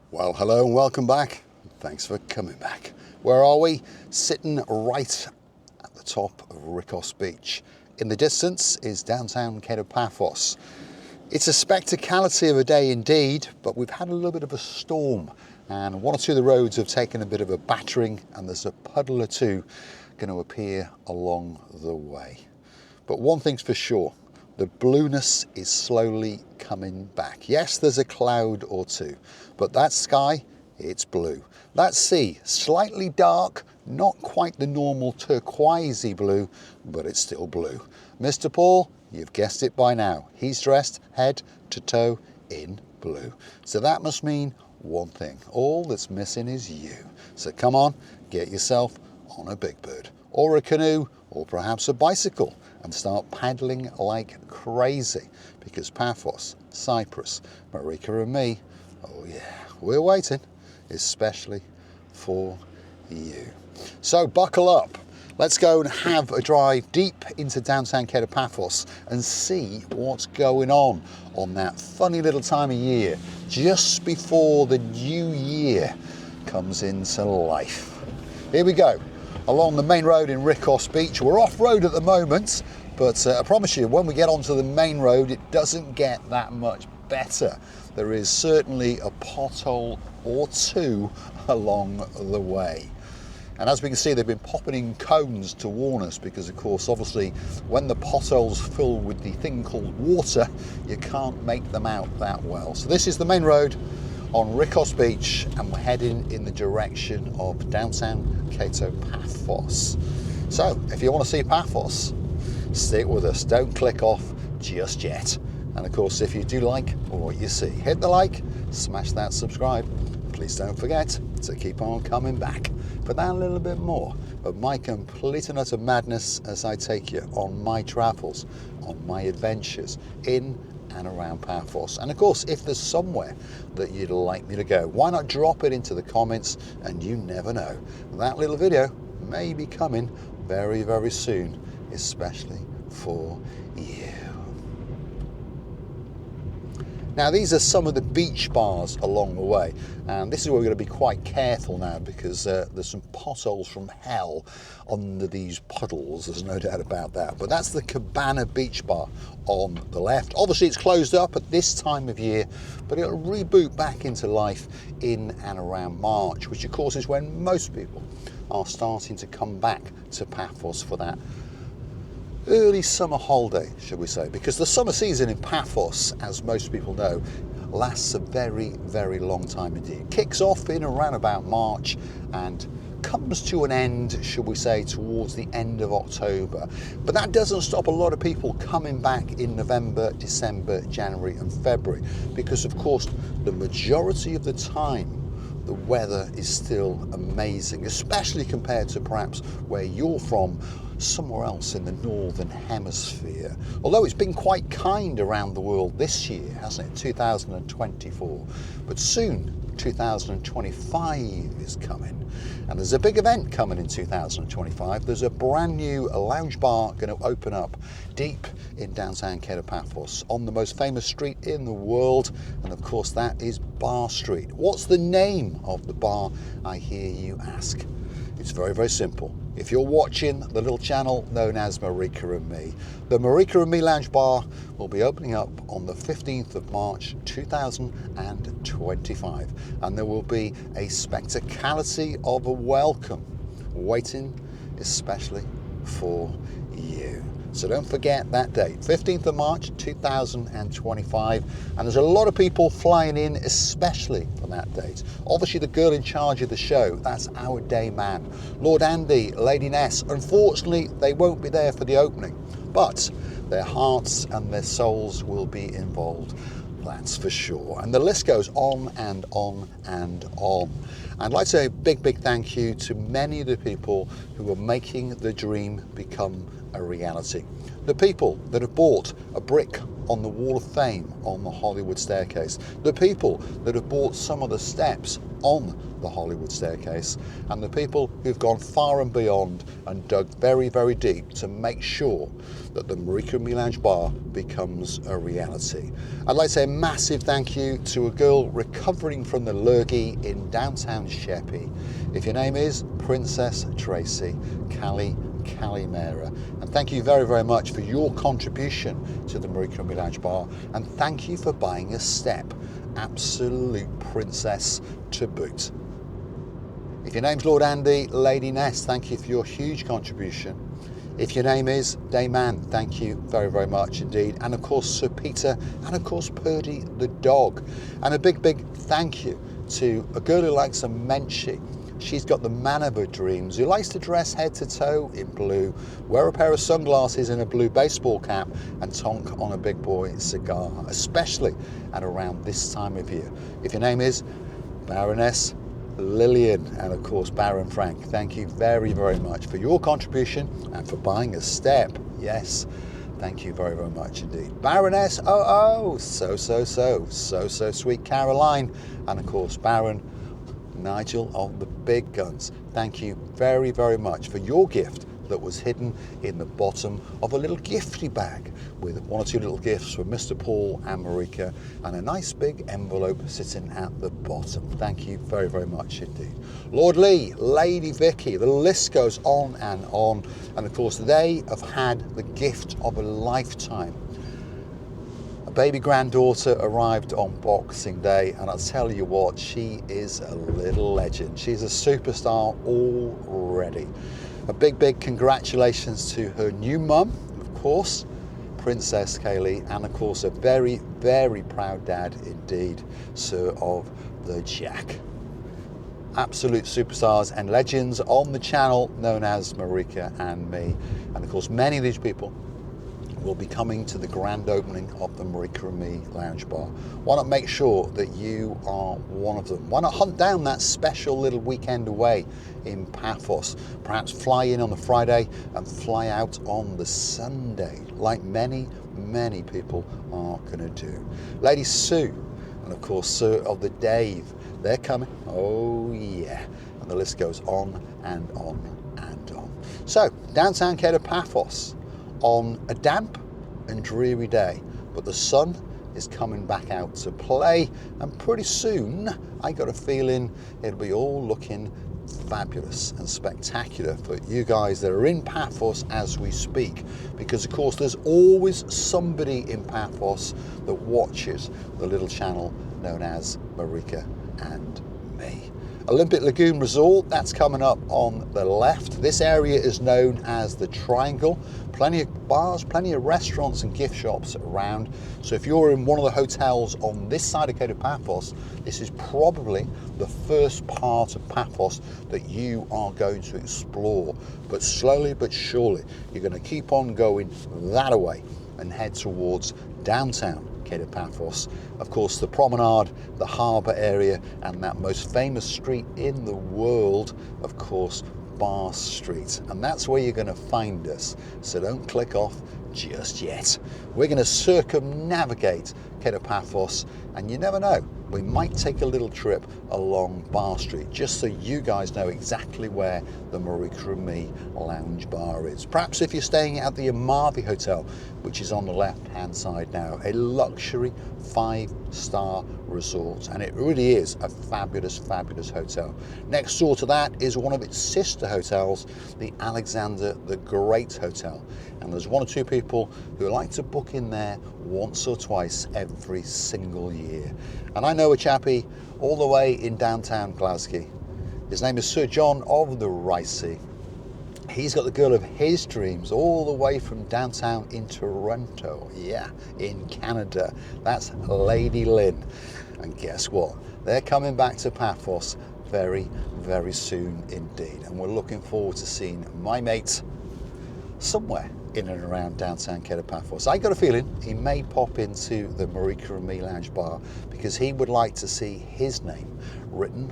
Well, hello and welcome back. Thanks for coming back. Where are we? Sitting right at the top of Rickos Beach. In the distance is downtown Kato Paphos. It's a spectacality of a day indeed, but we've had a little bit of a storm and one or two of the roads have taken a bit of a battering and there's a puddle or two going to appear along the way. But one thing's for sure, the blueness is slowly coming back. Yes, there's a cloud or two, but that sky, it's blue. That sea, slightly dark, not quite the normal turquoisey blue, but it's still blue. Mr. Paul, you've guessed it by now. He's dressed head to toe in blue. So that must mean one thing. All that's missing is you. So come on, get yourself on a big bird or a canoe or perhaps a bicycle and start paddling like crazy because Paphos, Cyprus, Marika and me, oh yeah, we're waiting, especially for you. So buckle up. Let's go and have a drive deep into downtown Kato Paphos and see what's going on that funny little time of year just before the new year comes into life. Here we go. Along the main road in Rickos Beach. We're off-road at the moment, but I promise you, when we get onto the main road, it doesn't get that much better. There is certainly a pothole or two along the way. And as we can see, they've been popping in cones to warn us because, of course, obviously, when the potholes fill with the thing called water, you can't make them out that well. So this is the main road on Rickos Beach and we're heading in the direction of downtown Kato Paphos. So if you want to see Paphos, stick with us, don't click off just yet. And of course, if you do like what you see, hit the like, smash that subscribe. Please don't forget to keep on coming back for that little bit more of my complete and utter madness as I take you on my travels, on my adventures in and around Paphos. And of course, if there's somewhere that you'd like me to go, why not drop it into the comments? And you never know, that little video may be coming very, very soon, especially for you. Now, these are some of the beach bars along the way, and this is where we're going to be quite careful now because there's some potholes from hell under these puddles, there's no doubt about that. But that's the Cabana Beach Bar on the left. Obviously, it's closed up at this time of year, but it'll reboot back into life in and around March, which of course is when most people are starting to come back to Paphos for that early summer holiday, should we say, because the summer season in Paphos, as most people know, lasts a very, very long time indeed. Kicks off in around about March and comes to an end, should we say, towards the end of October. But that doesn't stop a lot of people coming back in November, December, January and February, because of course the majority of the time the weather is still amazing, especially compared to perhaps where you're from, somewhere else in the northern hemisphere. Although it's been quite kind around the world this year, hasn't it? 2024, but soon 2025 is coming, and there's a big event coming in 2025. There's a brand new lounge bar going to open up deep in downtown Kato Paphos on the most famous street in the world, and of course that is Bar Street. What's the name of the bar, I hear you ask? It's very, very simple. If you're watching the little channel known as Marika and Me, the Marika and Me Lounge Bar will be opening up on the 15th of March 2025, and there will be a spectacality of a welcome waiting especially for you. So don't forget that date, 15th of March 2025, and there's a lot of people flying in especially for that date. Obviously the girl in charge of the show, that's our day man, Lord Andy, Lady Ness. Unfortunately they won't be there for the opening, but their hearts and their souls will be involved, that's for sure. And the list goes on and on and on. I'd like to say a big, big thank you to many of the people who are making the dream become a reality. The people that have bought a brick on the Wall of Fame on the Hollywood staircase, the people that have bought some of the steps on the Hollywood staircase, and the people who've gone far and beyond and dug very, very deep to make sure that the Marika and Me Lounge Bar becomes a reality. I'd like to say a massive thank you to a girl recovering from the lurgy in downtown Sheppey. If your name is Princess Tracy Calimera, and thank you very, very much for your contribution to the Marika and Me Lounge Bar, and thank you for buying a step. Absolute princess to boot. If your name's Lord Andy, Lady Ness, thank you for your huge contribution. If your name is Dayman, thank you very, very much indeed. And of course, Sir Peter, and of course, Purdy the dog. And a big, big thank you to a girl who likes a menchie. She's got the man of her dreams, who likes to dress head to toe in blue, wear a pair of sunglasses and a blue baseball cap, and tonk on a big boy cigar, especially at around this time of year. If your name is Baroness Lillian, and of course Baron Frank, thank you very, very much for your contribution and for buying a step. Yes, thank you very, very much indeed. Baroness so sweet Caroline, and of course Baron Nigel of the big guns, thank you very, very much for your gift that was hidden in the bottom of a little gifty bag with one or two little gifts for Mr. Paul and Marika, and a nice big envelope sitting at the bottom. Thank you very, very much indeed. Lord Lee, Lady Vicky, the list goes on, and of course they have had the gift of a lifetime. A baby granddaughter arrived on Boxing Day, and I'll tell you what, she is a little legend. She's a superstar already. A big, big congratulations to her new mum, of course, Princess Kaylee, and of course a very, very proud dad indeed, Sir of the Jack. Absolute superstars and legends on the channel known as Marika and Me. And of course many of these people will be coming to the grand opening of the Marika and Me Lounge Bar. Why not make sure that you are one of them? Why not hunt down that special little weekend away in Paphos? Perhaps fly in on the Friday and fly out on the Sunday, like many, many people are going to do. Lady Sue, and of course Sir of the Dave, they're coming. Oh yeah, and the list goes on and on and on. So, downtown Kato Paphos, on a damp and dreary day, but the sun is coming back out to play, and pretty soon I got a feeling it'll be all looking fabulous and spectacular for you guys that are in Paphos as we speak, because of course there's always somebody in Paphos that watches the little channel known as Marika and Me. Olympic Lagoon Resort, that's coming up on the left. This area is known as the Triangle. Plenty of bars, plenty of restaurants and gift shops around. So if you're in one of the hotels on this side of Kato Paphos, this is probably the first part of Paphos that you are going to explore. But slowly but surely, you're going to keep on going that away and head towards downtown Kato Paphos. Of course, the Promenade, the harbour area, and that most famous street in the world, of course, Bar Street. And that's where you're going to find us. So don't click off just yet. We're going to circumnavigate Kato Paphos, and you never know, we might take a little trip along Bar Street, just so you guys know exactly where the Marika and Me Lounge Bar is. Perhaps if you're staying at the Amavi Hotel, which is on the left-hand side now, a luxury 5-star resort, and it really is a fabulous, fabulous hotel. Next door to that is one of its sister hotels, the Alexander the Great Hotel, and there's one or two people who like to book in there once or twice every single year. And I know a chappie all the way in downtown Glasgow. His name is Sir John of the Ricey. He's got the girl of his dreams all the way from downtown in Toronto, yeah, in Canada. That's Lady Lynn. And guess what? They're coming back to Paphos very, very soon indeed. And we're looking forward to seeing my mate somewhere in and around downtown Kato Paphos. I got a feeling he may pop into the Marika and Me Lounge Bar because he would like to see his name written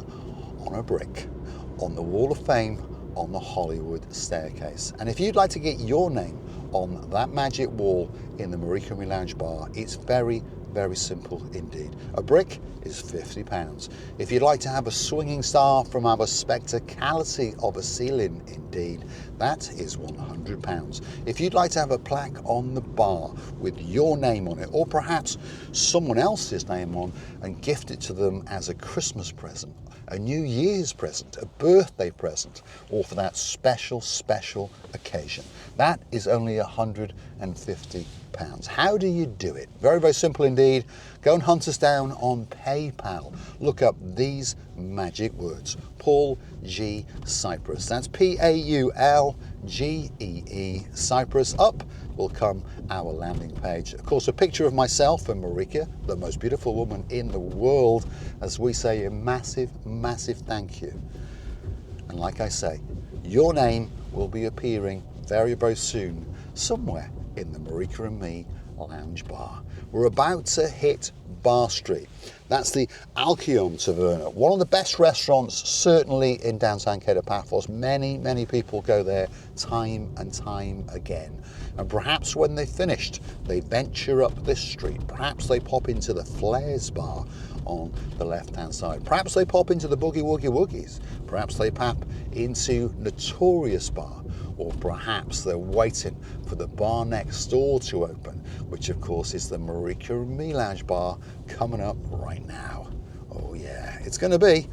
on a brick on the Wall of Fame on the Hollywood staircase. And if you'd like to get your name on that magic wall in the Marika and Me Lounge bar. It's very, very simple indeed. A brick is £50. If you'd like to have a swinging star from our spectacality of a ceiling, indeed, that is £100. If you'd like to have a plaque on the bar with your name on it, or perhaps someone else's name on, and gift it to them as a Christmas present, a New Year's present, a birthday present, or for that special, special occasion, that is only £150. How do you do it? Very, very simple indeed. Go and hunt us down on PayPal. Look up these magic words: Paul G. Cyprus. That's Paulgee, Cyprus. Up will come our landing page. Of course, a picture of myself and Marika, the most beautiful woman in the world, as we say a massive, massive thank you. And like I say, your name will be appearing very, very soon somewhere in the Marika and Me Lounge bar. We're about to hit Bar Street. That's the Alkyom Taverna, one of the best restaurants certainly in downtown Kato Paphos. Many, many people go there time and time again. And perhaps when they've finished, they venture up this street. Perhaps they pop into the Flares bar on the left-hand side. Perhaps they pop into the Boogie Woogie Woogies. Perhaps they pop into Notorious Bar. Or perhaps they're waiting for the bar next door to open, which of course is the Marika and Me Lounge bar coming up right now. Oh yeah, it's going to be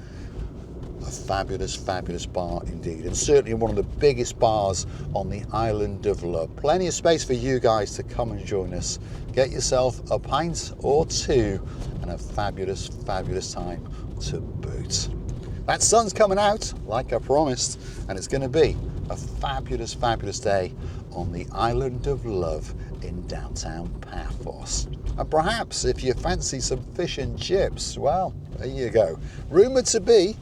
a fabulous, fabulous bar indeed, and certainly one of the biggest bars on the island of love. Plenty of space for you guys to come and join us. Get yourself a pint or two and a fabulous, fabulous time to boot. That sun's coming out, like I promised, and it's going to be a fabulous, fabulous day on the island of love in downtown Paphos. And perhaps if you fancy some fish and chips, well, there you go. Rumoured to be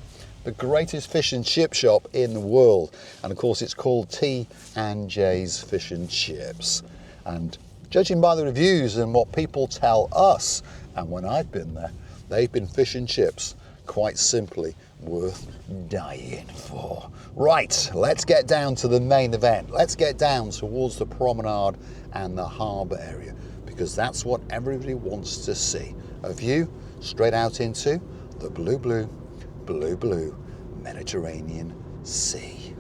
the greatest fish and chip shop in the world. And of course it's called T&J's Fish and Chips. And judging by the reviews and what people tell us, and when I've been there, they've been fish and chips quite simply worth dying for. Right, let's get down to the main event. Let's get down towards the promenade and the harbour area, because that's what everybody wants to see. A view straight out into the blue, blue, blue, blue Mediterranean Sea.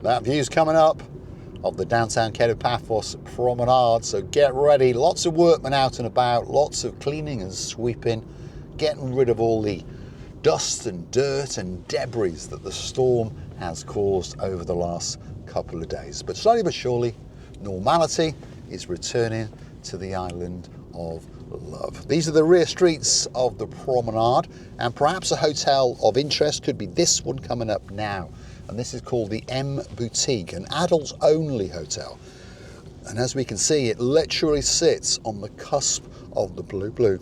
That view's coming up of the downtown Kato Paphos promenade, so get ready. Lots of workmen out and about, lots of cleaning and sweeping, getting rid of all the dust and dirt and debris that the storm has caused over the last couple of days. But slowly but surely, normality is returning to the island of love. These are the rear streets of the promenade, and perhaps a hotel of interest could be this one coming up now. And this is called the M Boutique, an adults only hotel. And as we can see, it literally sits on the cusp of the blue, blue,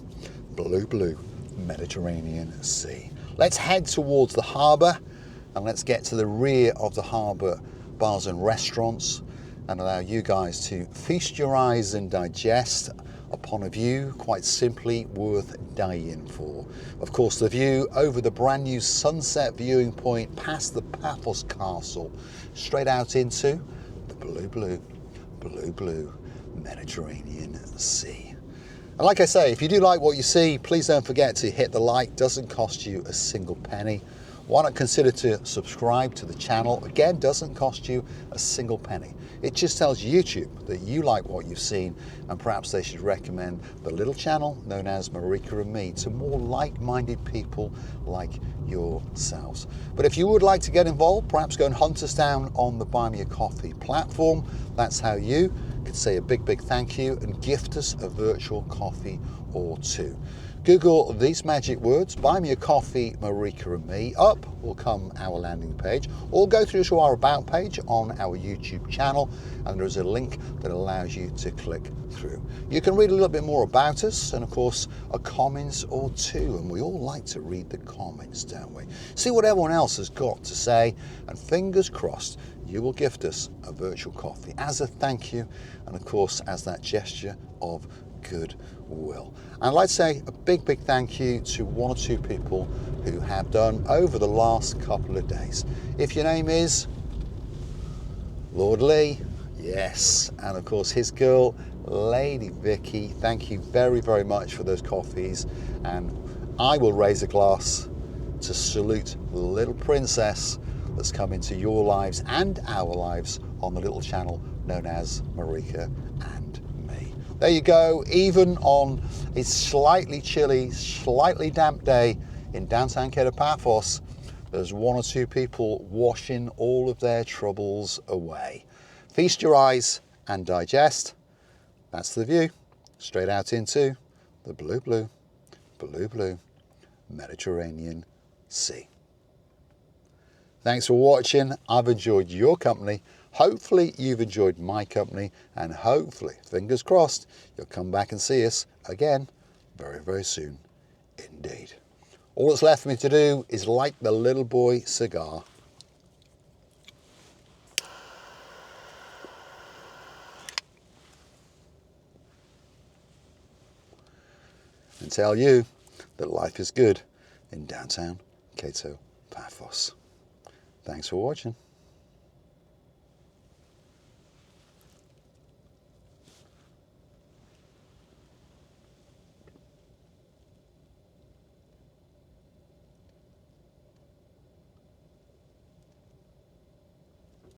blue, blue Mediterranean Sea. Let's head towards the harbour and let's get to the rear of the harbour bars and restaurants and allow you guys to feast your eyes and digest upon a view quite simply worth dying for. Of course, the view over the brand new sunset viewing point past the Paphos Castle, straight out into the blue, blue, blue, blue Mediterranean Sea. And like I say, if you do like what you see, please don't forget to hit the like. Doesn't cost you a single penny. Why not consider to subscribe to the channel? Again, doesn't cost you a single penny. It just tells YouTube that you like what you've seen, and perhaps they should recommend the little channel known as Marika and Me to more like-minded people like yourselves. But if you would like to get involved, perhaps go and hunt us down on the Buy Me a Coffee platform. That's how you can say a big, big thank you and gift us a virtual coffee or two. Google these magic words, Buy Me a Coffee, Marika and Me. Up will come our landing page, or go through to our About page on our YouTube channel, and there's a link that allows you to click through. You can read a little bit more about us, and of course a comment or two, and we all like to read the comments, don't we? See what everyone else has got to say, and fingers crossed you will gift us a virtual coffee as a thank you, and of course as that gesture of goodwill. And I'd like to say a big thank you to one or two people who have done over the last couple of days. If your name is Lord Lee, yes, and of course his girl Lady Vicky, thank you very much for those coffees, and I will raise a glass to salute the little princess that's come into your lives and our lives on the little channel known as Marika and Me. There you go. Even on a slightly chilly, slightly damp day in downtown Kato Paphos, there's one or two people washing all of their troubles away. Feast your eyes and digest. That's the view. Straight out into the blue Mediterranean Sea. Thanks for watching. I've enjoyed your company. Hopefully you've enjoyed my company, and hopefully, fingers crossed, you'll come back and see us again very soon indeed. All that's left for me to do is light the little boy cigar. And tell you that life is good in downtown Kato Paphos. Thanks for watching.